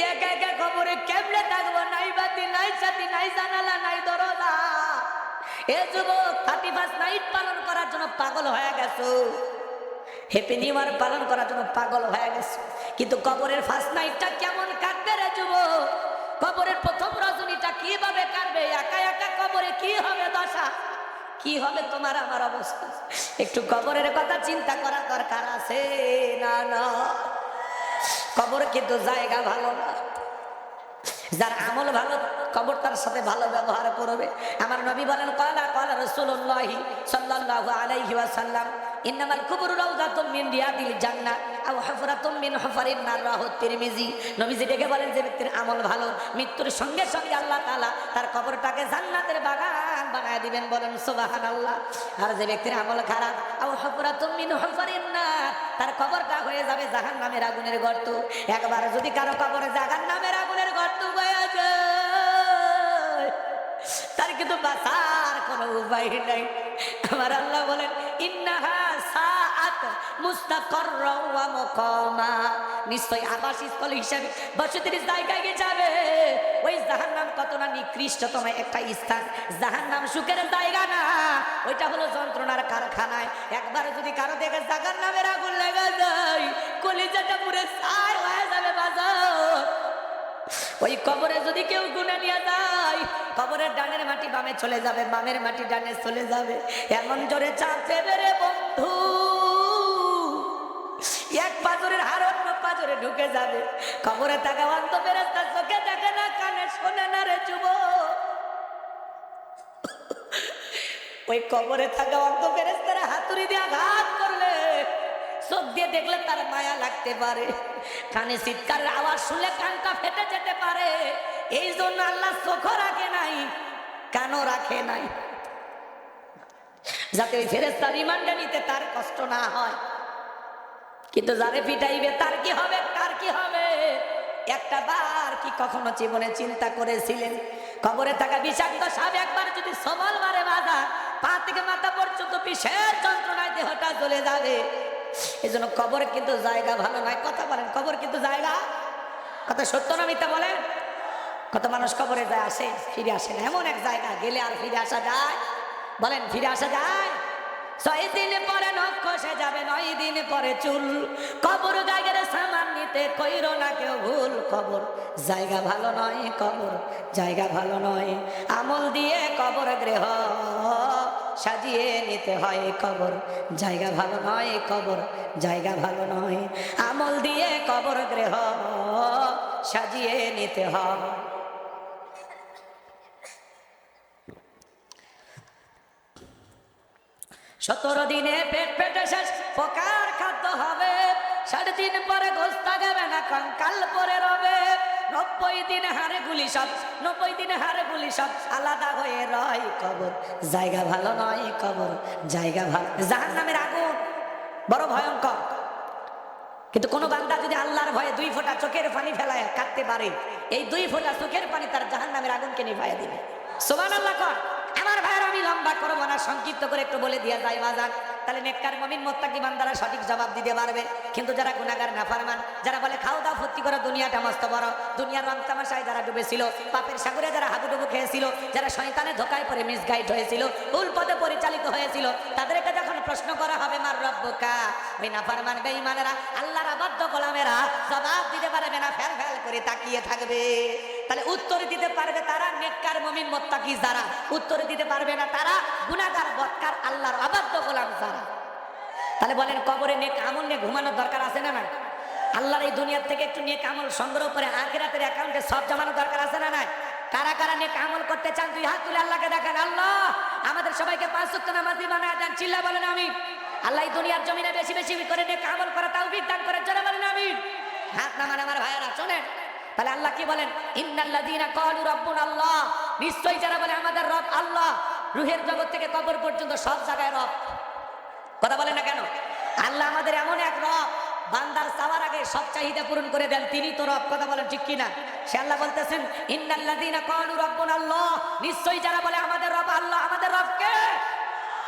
একা একা কবরে কেমনে থাকবো? নাই বাতি, নাই সাথী, নাই জানালা, নাই দরজা। এ যুবক 31 নাইট পালন করার জন্য পাগল হয়ে গেছো, হ্যাপি নিউ ইয়ার পালন করার জন্য পাগল হয়ে গেছো, কিন্তু কবরের ফার্স্ট নাইটটা কেমন কাটবে রে যুবক? কবরের প্রথম রজনীটা কিভাবে কাটবে? একা একা কবরে কি হবে দশা, কি হবে তোমার আমার অবস্থা? একটু কবরের কথা চিন্তা করার দরকার আছে না? না, কবর কিন্তু জায়গা ভালো না। যার আমল ভালো কবর তার সাথে ভালো ব্যবহার করবে। আমার নবী বলেন, ক্বালা ক্বালা রাসূলুল্লাহি সাল্লাল্লাহু আলাইহি ওয়াসাল্লাম, ইন্নামাল কুবুরু রাউযাতুম মিন রিয়াদিল জান্নাহ আও হুফরাতুম মিন হুফারিন নার। রাহু তিরমিজি। নবীজি ডেকে বলেন, যে ব্যক্তির আমল ভালো, মৃত্যুর সঙ্গে সঙ্গে আল্লাহ তাআলা তার কবরটাকে জান্নাতের বাগান বানায় দিবেন। বলেন সুবহানাল্লাহ। আর যে ব্যক্তির আমল খারাপ, আও হুফরাতুম মিন হুফারিন নার, তার কবরটা হয়ে যাবে জাহান্নামের আগুনের গর্ত। একবার যদি কারো কবরে জাহান্নামের আগুনের গর্ত হয়ে যায়, তার কিন্তু বাঁচার কোনো উপায় নাই। আমার আল্লাহ বলেন, ইন্নাহা সাআত মুস্তাকাররা ওয়া মুকামা, নিশ্চয় আবাসস্থল হিসেবে বসতির জায়গায় যাবে। ওই জাহান্নাম কত না নিকৃষ্টতম একটা স্থান। জাহান্নাম সুখের জায়গা না, ওইটা হলো যন্ত্রণার কারখানায়। একবার যদি কারো দেখে জাহান্নামের আগুন লেগে যায়, কলিজাটা পুরো ছাই হয়ে যাবে বাজার। ওই কবরে যদি কেউ গুনে নিয়ে যায়, কবরের ডানের মাটি বামে চলে যাবে, বামের মাটি ডানে চলে যাবে। এমন জোরে চাপ দেবে রে বন্ধু, এক পাজরের হাড় অন্য পাজরে ঢুকে যাবে। কবরে থাকা অন্ত ফেরেশতা চোখে দেখে না, কানে শোনে না রে যুবক। ওই কবরে থাকা অন্ত ফেরেশতারা হাতুড়ি দিয়ে আঘাত করলে, চোখ দিয়ে দেখলে তার মায়া লাগতে পারে, কানে চিৎকারের আওয়াজ শুনলে কানটা ফেটে যেতে পারে। এই জন্য আল্লাহ চোখও রাখে নাই, কানও রাখে নাই, যাতে ওই ফেরেশতা রিমান্ডে নিতে তার কষ্ট না হয়। কিন্তু যারে পিটাইবে তার কি হবে? তার কি হবে? একটা বার কি কখনো জীবনে চিন্তা করেছিলেন, কবরে থাকা বিষাক্ত সাপ একবার যদি সবল মারে বাধা, পা থেকে মাথা পর্যন্ত বিষের যন্ত্রণায় দেহটা জ্বলে যাবে। এই জন্য কবর কিন্তু জায়গা ভালো নয়। কথা বলেন, কবর কিন্তু জায়গা, কথা সত্য না মিথ্যা বলেন? কত মানুষ কবরে যায়, আসে ফিরে আসে না। এমন এক জায়গা গেলে আর ফিরে আসা যায়? বলেন, ফিরে আসা যায়? 6 দিন পরে নখ খসে যাবে, 9 দিন পরে চুল। কবর জায়গার সামান নিতে কইরো না কেউ ভুল। কবর জায়গা ভালো নয়, কবর জায়গা ভালো নয়। আমল দিয়ে কবর গৃহ সাজিয়ে নিতে হয়। কবর জায়গা ভালো নয়, কবর জায়গা ভালো নয়। আমল দিয়ে কবর গৃহ সাজিয়ে নিতে হয়। 17 দিনে পেট পেটে শেষ, পোকার খাদ্য হবে। 3.5 দিন পরে গোস্ত যাবে না, কঙ্কাল পরে রবে। 90 দিন হাড়ে গুলি সব, 90 দিন হাড়ে গুলি সব আলাদা হয়ে রয়। কবর জায়গা ভালো নয়, কবর জায়গা ভালো। জাহান্নামের আগুন বড় ভয়ঙ্কর, কিন্তু কোন বান্দা যদি আল্লাহর ভয়ে 2 ফোঁটা চোখের পানি ফেলায় কাটতে পারে, এই 2 ফোঁটা চোখের পানি তার জাহান্নামের আগুনকে নিভাইয়া দিবে। সুবহানাল্লাহ কর। আমার ভাইয়ের আমি লম্বা করবো না, সংক্ষিপ্ত করে একটু বলে দিয়া যায় বাজার। তাহলে নেককার মুমিন মুত্তাকি বান্দারা সঠিক জবাব দিতে পারবে। কিন্তু যারা গুনাহগার নাফরমান, যারা বলে খাও দাও ফুর্তি করো, দুনিয়াটা মস্ত বড়, দুনিয়ার রং তামাশায় যারা ডুবেছিল, পাপের সাগরে যারা হাবুডুবু খেয়েছিল, যারা শয়তানের ধোকায় পড়ে মিসগাইড হয়েছিল, ভুল পথে পরিচালিত হয়েছিল, তাদেরকে যখন প্রশ্ন করা হবে মার রব্বুকা, ওই নাফরমান বেঈমানেরা, আল্লাহর অবাধ্য গোলামেরা জবাব দিতে পারবে না, ফেল ফেল করে তাকিয়ে থাকবে। তাহলে উত্তর দিতে পারবে তারা নেককার মুমিন মুত্তাকি যারা, উত্তর দিতে পারবে না তারা গুনাহগার বদকার আল্লাহর অবাধ্য গোলাম যারা। তাহলে বলেন, কবরে নেক আমল নিয়ে ঘুমানোর দরকার আছে না? না। আল্লাহর এই দুনিয়ার থেকে একটু নেক আমল সংগ্রহ করে আখিরাতের অ্যাকাউন্টে সব জমানোর দরকার আছে না? না। কারা কারা নেক আমল করতে চান 2 হাত তুলে আল্লাহকে দেখান। আল্লাহ আমাদের সবাইকে 5 ওয়াক্ত নামাজি বানায় দেন। চিল্লা বলেন আমিন। আল্লাহ এই দুনিয়ার জমিনে বেশি বেশি করে নেক আমল করা তৌফিক দান করেন। জোরে বলেন আমিন। হাত নামান আমার ভাইয়েরা, শোনেন। তাহলে আল্লাহ কি বলেন? ইন্নাল্লাযীনা ক্বালু রাব্বুনাল্লাহ, নিশ্চয়ই যারা বলে আমাদের রব আল্লাহ, রুহের জগৎ থেকে কবর পর্যন্ত সব জায়গায় রব। কথা বলেন না কেন? আল্লাহ আমাদের এমন এক রব, বান্দার চাওয়ার আগে সব চাহিদা পূরণ করে দেন, তিনি তো রব। কথা বলেন ঠিক কিনা? সে আল্লাহ বলতেছেন, ইন্নাল্লাযীনা ক্বালু রাব্বুনাল্লাহ, নিশ্চয়ই যারা বলে আমাদের রব আল্লাহ। আমাদের রব কে?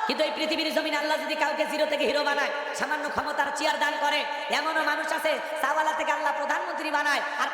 কিন্তু এই পৃথিবীর জমিনে আল্লাহ যদি কাউকে জিরো থেকে হিরো বানায়, সামান্য ক্ষমতার চেয়ার দান করে, এমনও মানুষ আছে চাওয়ালা থেকে আল্লাহ প্রধানমন্ত্রী বানায়, আর